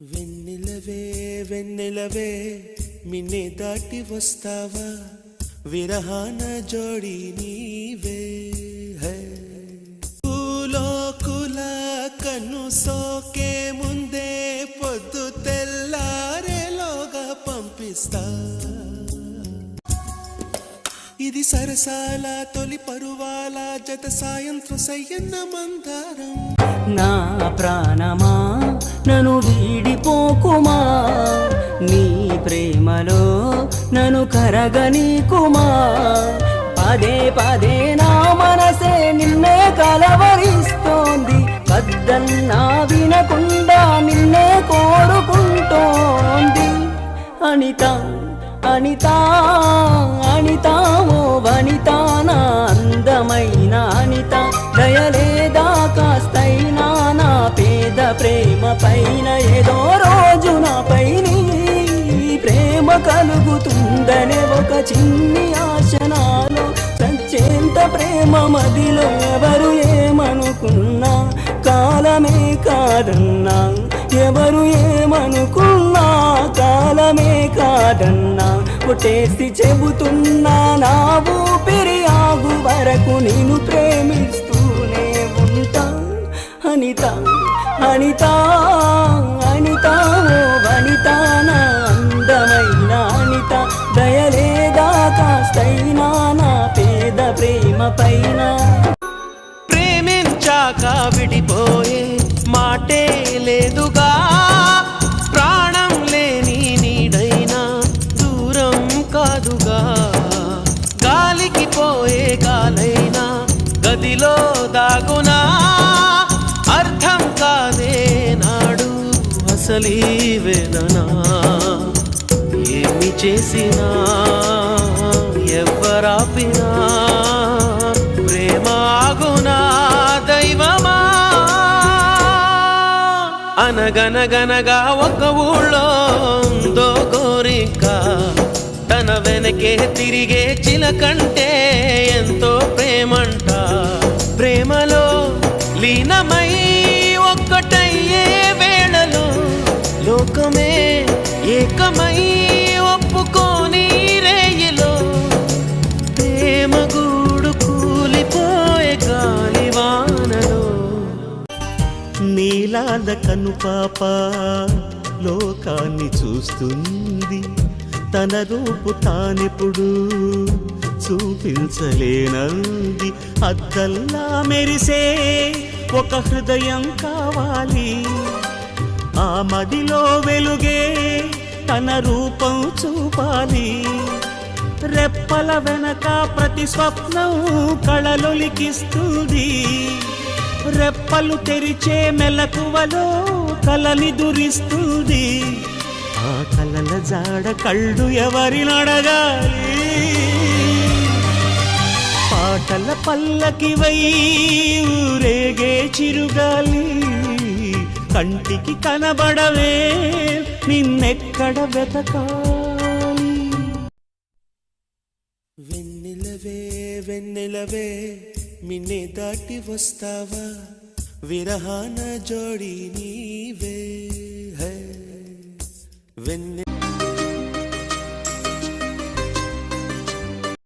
వెన్నెలవే వెన్నెలవే మిన్నే దాటి వస్తావా విరహాన జోడి నీవే పూలోకుల కన్ను సోకే ముందే పొద్దు తెల్లారేలోగా పంపిస్తా ఇది సరసాల తొలి పరువాల జత సాయంత్రం సయ్యన్న మందారం నా ప్రాణమా నన్ను వీడిపోకుమా నీ ప్రేమలో నన్ను కరగనీకుమా పదే పదే నా మనసే నిన్నే కలవరిస్తోంది వద్దన్నా వినకుండా నిన్నే కోరుకుంటోంది అనిత అనిత అనిత ఓ వనిత నా అందమైన అనిత దయలేదా కాస్తైనా నా పేద ప్రేమ పైన ఏదో రోజు నాపై నీ ప్రేమ కలుగుతుందనే ఒక చిన్ని ఆశ నాలో సచ్చేంత ప్రేమ మదిలో ఎవరు ఏమనుకున్నా కాలమే కాదన్నా ఎవరు ఏమనుకున్నా కాలమే కాదన్నా కొట్టేసి చెబుతున్నా నా ఊపిరి ఆగు వరకు నేను ప్రేమిస్తూనే ఉంటా అనిత అనిత అనిత ఓ వనిత నా అందమైన అనిత దయలేదా కాస్తైనా నా పేద ప్రేమ పైన ప్రేమించాక విడిపోయే మాటే లేదుగా ప్రాణం లేని నీడైనా దూరం కాదుగా గాలికి పోయే గాలైనా గదిలో దాగునా అర్థం కాదే నాడు అసలీ వేదనా ఏమి చేసినా ఎవరాపినా ప్రేమ ఆగునా దైవమా అనగనగనగా ఒక ఊళ్ళో ఉందో కోరిక తన వెనకే తిరిగే చిలకంటే ఎంతో ప్రేమంట ప్రేమలో లీనమై ఒక్కటయ్యే వేళలో లోకమే ఏకమై ఒప్పుకోని రేయిలో ప్రేమ గూడు కూలిపోయే గాలివానలో నీలాద కనుపాప లోకాన్ని చూస్తుంది తన రూపు తానెప్పుడు చూపించలేనంది అద్దల్లా మెరిసే ఒక హృదయం కావాలి ఆ మదిలో వెలుగే తన రూపం చూపాలి రెప్పల వెనక ప్రతి స్వప్నం కళలొలికిస్తుంది రెప్పలు తెరిచే మెలకువలో కలని దురిస్తుంది ఆ కలల జాడ కళ్ళు ఎవరినడగాలి పాటల పల్లకివై ఊరేగే చిరుగాలి కంటికి కనబడవే నిన్నెక్కడ వెతకాలి వెన్నెలవే వెన్నెలవే మిన్నే దాటి వస్తావా విరహాన జోడి నీవే వెన్నె